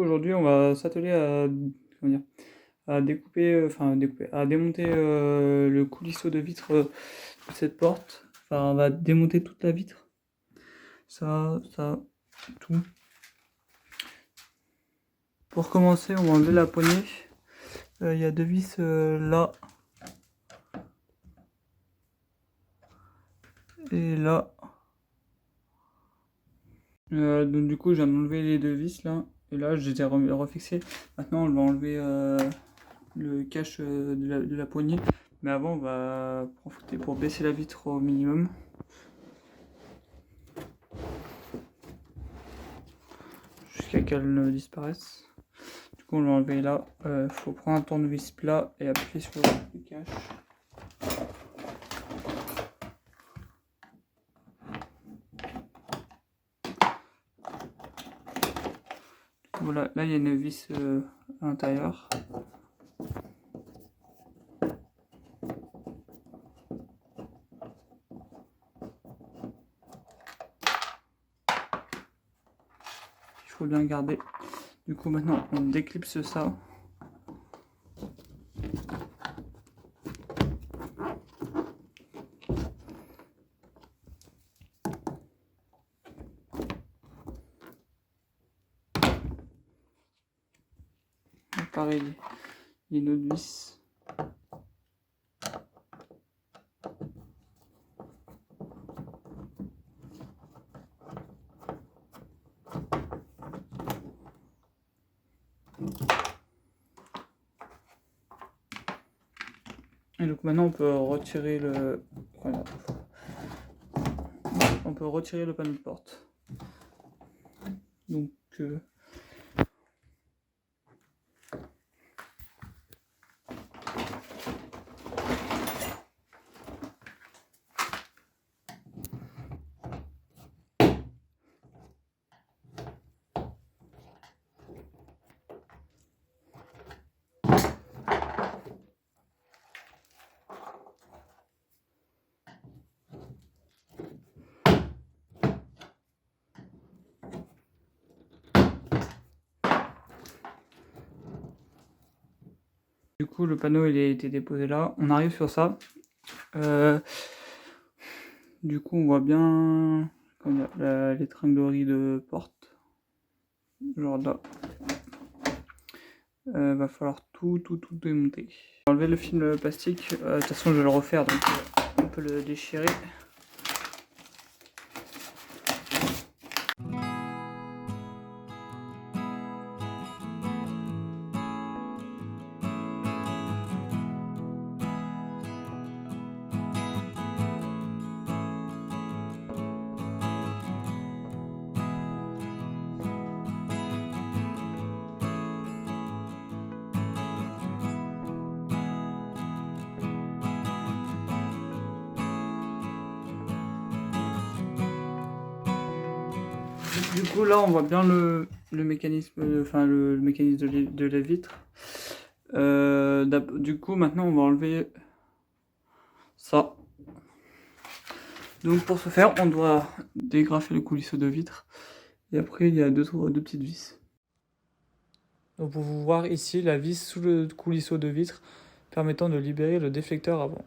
aujourd'hui on va s'atteler à, comment dire, à découper, à démonter le coulisseau de vitre de cette porte. Enfin, on va démonter toute la vitre. Ça, tout. Pour commencer, on va enlever la poignée. Il y a deux vis là et là. Donc du coup, j'ai enlevé les deux vis là. Et là, je les ai refixées. Maintenant, on va enlever le cache de la poignée. Mais avant, on va profiter pour baisser la vitre au minimum. Jusqu'à qu'elle ne disparaisse. Du coup, on va enlever là. Faut prendre un tournevis plat et appuyer sur le cache. Voilà, là il y a une vis à l'intérieur. Il faut bien garder. Du coup maintenant on déclipse ça. Pareil, il y a une autre vis. Et donc maintenant on peut retirer le. Voilà. On peut retirer le panneau de porte. Donc du coup le panneau il a été déposé là. On arrive sur ça. Du coup on voit bien l'étranglerie de porte. Genre là. Va falloir tout démonter. Enlever le film plastique. De toute façon je vais le refaire donc on peut le déchirer. Du coup là on voit bien le mécanisme, le mécanisme de la vitre. Du coup maintenant on va enlever ça. Donc pour ce faire on doit dégrafer le coulisseau de vitre. Et après il y a deux petites vis. Donc pour vous voir ici la vis sous le coulisseau de vitre permettant de libérer le déflecteur avant.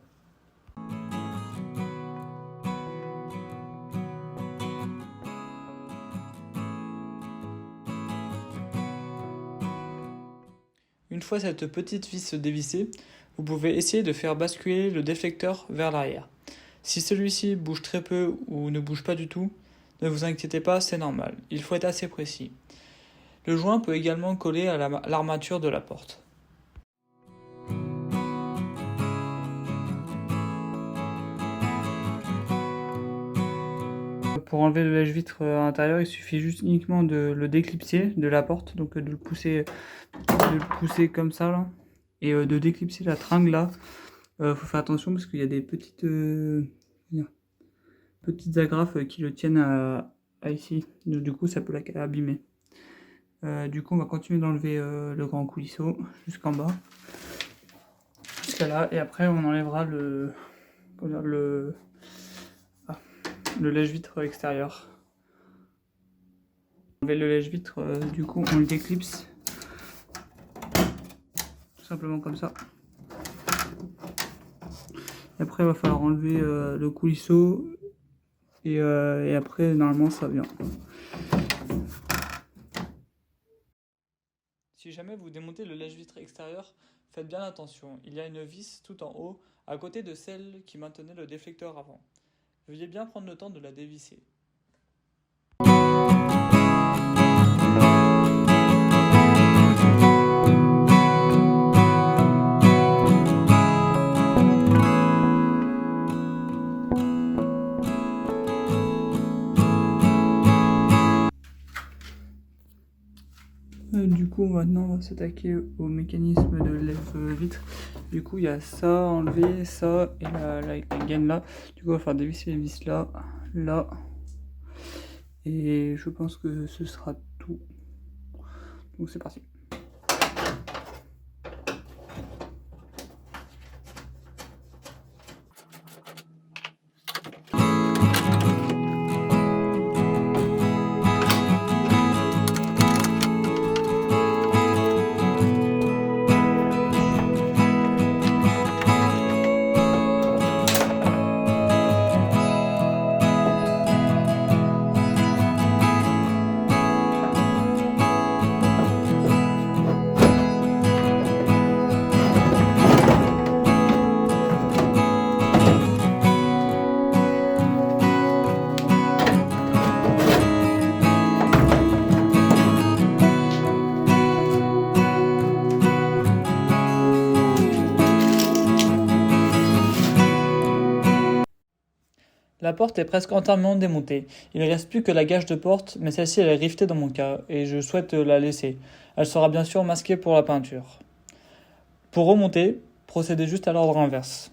Une fois cette petite vis dévissée, vous pouvez essayer de faire basculer le déflecteur vers l'arrière. Si celui-ci bouge très peu ou ne bouge pas du tout, ne vous inquiétez pas, c'est normal, il faut être assez précis. Le joint peut également coller à l'armature de la porte. Pour enlever le lèche-vitre à l'intérieur, il suffit juste uniquement de le déclipser de la porte, donc de le pousser comme ça là, et de déclipser la tringle là. Faut faire attention parce qu'il y a des petites agrafes qui le tiennent à ici, du coup ça peut l'abîmer. Du coup on va continuer d'enlever le grand coulisseau jusqu'en bas, jusqu'à là, et après on enlèvera le lèche-vitre extérieur. Enlever le lèche-vitre, du coup on le déclipse. Tout simplement comme ça. Et après il va falloir enlever le coulisseau. Et après normalement ça vient. Si jamais vous démontez le lèche-vitre extérieur, faites bien attention. Il y a une vis tout en haut, à côté de celle qui maintenait le déflecteur avant. Veuillez bien prendre le temps de la dévisser. Du coup, maintenant, on va s'attaquer au mécanisme de lève-vitre. Du coup, il y a ça à enlever, ça et la gaine là. Du coup, on va faire dévisser les vis là, là. Et je pense que ce sera tout. Donc, c'est parti. La porte est presque entièrement démontée. Il ne reste plus que la gage de porte, mais celle-ci elle est rivetée dans mon cas, et je souhaite la laisser. Elle sera bien sûr masquée pour la peinture. Pour remonter, procédez juste à l'ordre inverse.